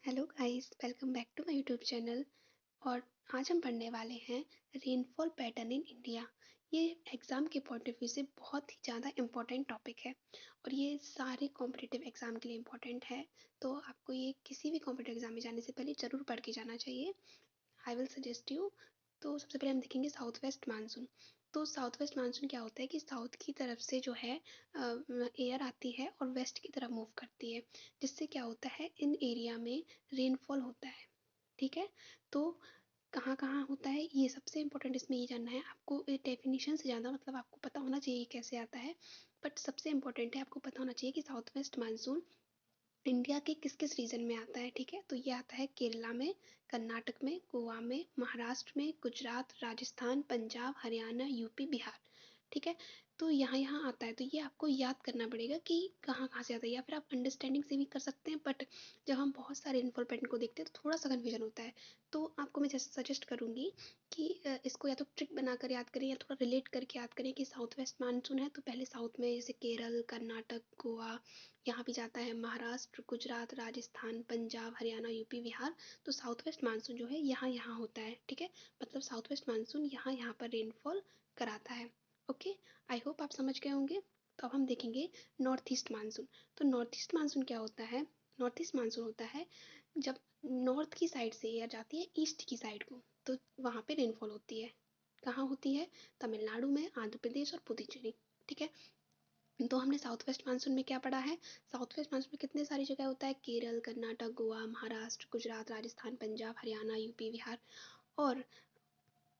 Hello guys, welcome back to my YouTube channel. और आज हम पढ़ने वाले हैं रेनफॉल पैटर्न इन इंडिया। ये एग्ज़ाम के पॉइंट ऑफ व्यू से बहुत ही ज़्यादा इम्पोर्टेंट टॉपिक है और ये सारे कॉम्पिटिटिव एग्ज़ाम के लिए इम्पोर्टेंट है। तो आपको ये किसी भी कॉम्पिटिटिव एग्ज़ाम में जाने से पहले ज़रूर पढ़ के जाना चाहिए। I will suggest you. तो सबसे पहले हम देखेंगे साउथ वेस्ट मानसून। तो साउथ वेस्ट मानसून क्या होता है कि साउथ की तरफ से जो है एयर आती है और वेस्ट की तरफ मूव करती है, जिससे क्या होता है इन एरिया में रेनफॉल होता है। ठीक है। तो कहाँ कहाँ होता है ये सबसे इम्पोर्टेंट इसमें ये जानना है आपको। डेफिनेशन से ज़्यादा मतलब आपको पता होना चाहिए कैसे आता है, बट सबसे इम्पोर्टेंट है आपको पता होना चाहिए कि साउथ वेस्ट मानसून इंडिया के किस किस रीजन में आता है। ठीक है। तो ये आता है केरला में, कर्नाटक में, गोवा में, महाराष्ट्र में, गुजरात, राजस्थान, पंजाब, हरियाणा, यूपी, बिहार। ठीक है। तो यहाँ यहाँ आता है, तो ये आपको याद करना पड़ेगा कि कहाँ कहाँ से आता है, या फिर आप अंडरस्टैंडिंग से भी कर सकते हैं। बट जब हम बहुत सारे इन्फॉल पैटर्न को देखते हैं तो थोड़ा सा कन्फ्यूजन होता है। तो आपको मैं जैसे सजेस्ट करूँगी कि इसको या तो ट्रिक बनाकर याद करें या थोड़ा रिलेट करके याद करें कि साउथ वेस्ट मानसून है तो पहले साउथ में जैसे केरल, कर्नाटक, गोवा, यहाँ भी जाता है महाराष्ट्र, गुजरात, राजस्थान, पंजाब, हरियाणा, यूपी, बिहार। तो साउथ वेस्ट मानसून जो है यहाँ यहाँ होता है। ठीक है। मतलब साउथ वेस्ट मानसून यहाँ यहाँ पर रेनफॉल कराता है। ओके। आई होप आप समझ गए होंगे। तो अब हम देखेंगे नॉर्थ ईस्ट मानसून। तो नॉर्थ ईस्ट मानसून क्या होता है? नॉर्थ ईस्ट मानसून होता है जब नॉर्थ की साइड से एयर जाती है ईस्ट की साइड को, तो वहाँ पे रेनफॉल होती है। कहाँ होती है? तमिलनाडु में, आंध्र प्रदेश और पुदुचेरी। ठीक है। तो हमने साउथ वेस्ट मानसून में क्या पढ़ा है? साउथ वेस्ट मानसून में कितने सारी जगह होता है? केरल, कर्नाटक, गोवा, महाराष्ट्र, गुजरात, राजस्थान, पंजाब, हरियाणा, यूपी, बिहार। और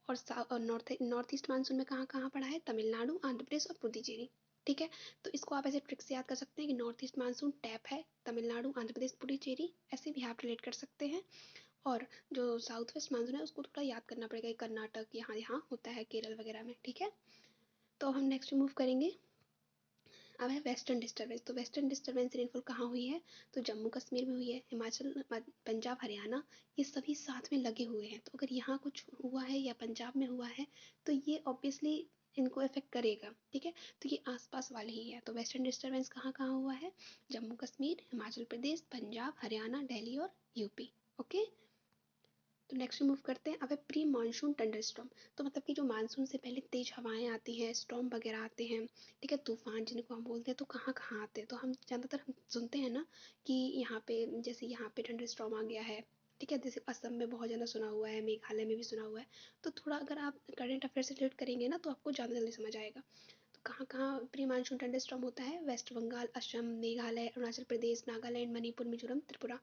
और नॉर्थ ईस्ट मानसून में कहाँ कहाँ पड़ा है? तमिलनाडु, आंध्र प्रदेश और पुडुचेरी। ठीक है। तो इसको आप ऐसे ट्रिक से याद कर सकते हैं कि नॉर्थ ईस्ट मानसून टैप है, तमिलनाडु, आंध्र प्रदेश, पुडुचेरी, ऐसे भी आप रिलेट कर सकते हैं। और जो साउथ वेस्ट मानसून है उसको थोड़ा याद करना पड़ेगा, कर्नाटक यहाँ यहाँ होता है, केरल वगैरह में। ठीक है। तो हम नेक्स्ट मूव करेंगे। अब है वेस्टर्न डिस्टर्बेंस। तो वेस्टर्न डिस्टर्बेंस रेनफॉल कहाँ हुई है? तो जम्मू कश्मीर में हुई है, हिमाचल, पंजाब, हरियाणा, ये सभी साथ में लगे हुए हैं। तो अगर यहाँ कुछ हुआ है या पंजाब में हुआ है तो ये ऑब्वियसली इनको इफेक्ट करेगा। ठीक है। तो ये आसपास वाले ही है। तो वेस्टर्न डिस्टर्बेंस कहाँ कहाँ हुआ है? जम्मू कश्मीर, हिमाचल प्रदेश, पंजाब, हरियाणा, दिल्ली और यूपी। ओके। तो नेक्स्ट मूव करते हैं। अब है प्री मानसून थंडरस्टॉर्म। तो मतलब कि जो मानसून से पहले तेज हवाएं आती हैं, स्टॉर्म वगैरह आते हैं। ठीक है। तूफान जिनको हम बोलते हैं, तो कहाँ कहाँ आते हैं? तो हम ज़्यादातर हम सुनते हैं ना कि यहाँ पे, जैसे यहाँ पे थंडरस्टॉर्म आ गया है। ठीक है। जैसे असम में बहुत ज़्यादा सुना हुआ है, मेघालय में भी सुना हुआ है। तो थोड़ा अगर आप करंट अफेयर से रिलेट करेंगे ना तो आपको ज़्यादा जल्दी समझ आएगा। तो कहाँ कहाँ प्री मानसून थंडरस्टॉर्म होता है? वेस्ट बंगाल, असम, मेघालय, अरुणाचल प्रदेश, नागालैंड, मणिपुर, मिजोरम, त्रिपुरा।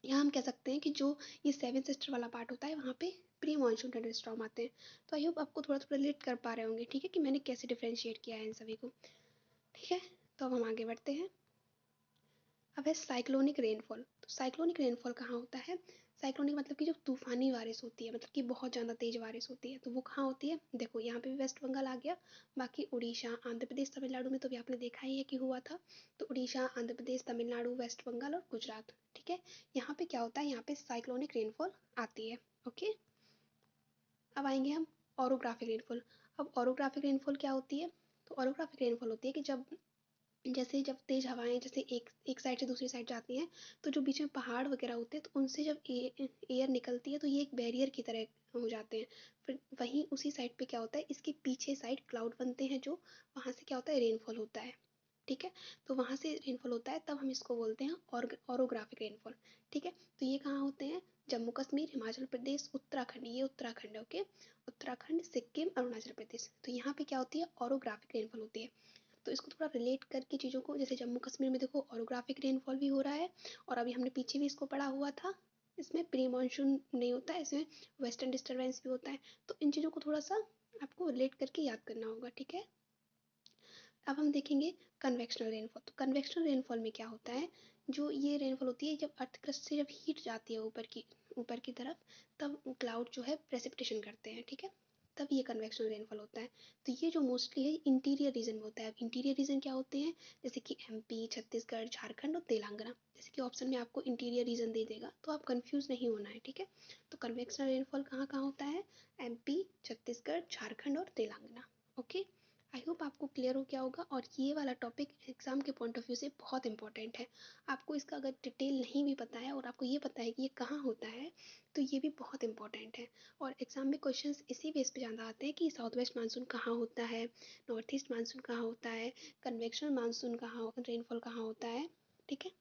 यहाँ हम कह सकते हैं कि जो ये सेवन सिस्टर वाला पार्ट होता है वहाँ पे प्री मानसून थंडरस्टॉर्म आते हैं। तो आई होप आपको थोड़ा थोड़ा रिलेट कर पा रहे होंगे। ठीक है, कि मैंने कैसे डिफ्रेंशिएट किया है इन सभी को। ठीक है। तो अब हम आगे बढ़ते हैं। अब है साइक्लोनिक रेनफॉल। तो साइक्लोनिक रेनफॉल कहाँ होता है? साइक्लोनिक मतलब कि जो तूफानी बारिश होती है, मतलब कि बहुत ज़्यादा तेज बारिश होती है, तो वो कहाँ होती है? देखो यहाँ पे भी वेस्ट बंगाल आ गया। बाकी उड़ीसा, आंध्र प्रदेश, तमिलनाडु में तो भी आपने देखा ही है कि हुआ था। तो उड़ीसा, आंध्र प्रदेश, तमिलनाडु, वेस्ट बंगाल और गुजरात। ठीक है। यहाँ पे क्या होता है? यहाँ पे साइक्लोनिक रेनफॉल आती है। ओके। अब आएंगे हम ऑरोग्राफिक रेनफॉल। अब ऑरोग्राफिक रेनफॉल क्या होती है? तो ऑरोग्राफिक रेनफॉल होती है कि जब तेज हवाएं जैसे एक एक साइड से दूसरी साइड जाती हैं, तो जो बीच में पहाड़ वगैरह होते हैं तो उनसे जब एयर निकलती है तो ये एक बैरियर की तरह हो जाते हैं। फिर वहीं उसी साइड पे क्या होता है, इसके पीछे साइड क्लाउड बनते हैं, जो वहाँ से क्या होता है, रेनफॉल होता है। ठीक है। तो वहाँ से रेनफॉल होता है, तब हम इसको बोलते हैं ऑरोग्राफिक रेनफॉल। ठीक है। तो ये कहाँ होते हैं? जम्मू कश्मीर, हिमाचल प्रदेश, उत्तराखंड, ये उत्तराखंड है। ओके। उत्तराखंड, सिक्किम, अरुणाचल प्रदेश, तो यहाँ पे क्या होती है? ऑरोग्राफिक रेनफॉल होती है। तो इसको थोड़ा रिलेट करके चीज़ों को, जैसे जम्मू कश्मीर में देखो ऑरोग्राफिक रेनफॉल भी हो रहा है, और अभी हमने पीछे भी इसको पढ़ा हुआ था, इसमें प्री मानसून नहीं होता है, इसमें वेस्टर्न डिस्टर्बेंस भी होता है। तो इन चीज़ों को थोड़ा सा आपको रिलेट करके याद करना होगा। ठीक है। अब हम देखेंगे कन्वेक्शनल रेनफॉल। तो कन्वेक्शनल रेनफॉल में क्या होता है? जो ये रेनफॉल होती है जब अर्थ क्रस्ट से जब हीट जाती है ऊपर की तरफ, तब क्लाउड जो है प्रेसिपिटेशन करते हैं। ठीक है। तब ये कन्वेक्शनल रेनफॉल होता है। तो ये जो मोस्टली है इंटीरियर रीजन में होता है। अब इंटीरियर रीजन क्या होते हैं? जैसे कि एमपी, छत्तीसगढ़, झारखंड और तेलंगाना। जैसे कि ऑप्शन में आपको इंटीरियर रीजन दे देगा, तो आप कंफ्यूज नहीं होना है। ठीक है। तो कन्वेक्शनल रेनफॉल कहाँ कहाँ होता है? एमपी, छत्तीसगढ़, झारखंड और तेलंगाना। ओके। आई होप आपको क्लियर हो गया होगा और ये वाला टॉपिक एग्ज़ाम के पॉइंट ऑफ व्यू से बहुत इंपॉर्टेंट है। आपको इसका अगर डिटेल नहीं भी पता है और आपको ये पता है कि ये कहाँ होता है, तो ये भी बहुत इंपॉर्टेंट है। और एग्ज़ाम में क्वेश्चंस इसी बेस पे ज़्यादा आते हैं कि साउथ वेस्ट मानसून कहाँ होता है, नॉर्थ ईस्ट मानसून कहाँ होता है, कन्वेक्शनल मानसून कहाँ, रेनफॉल कहाँ होता है, ठीक है?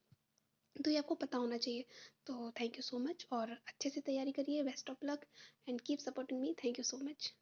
तो ये आपको पता होना चाहिए। तो थैंक यू सो मच और अच्छे से तैयारी करिए, best of luck and keep supporting me. Thank you so much.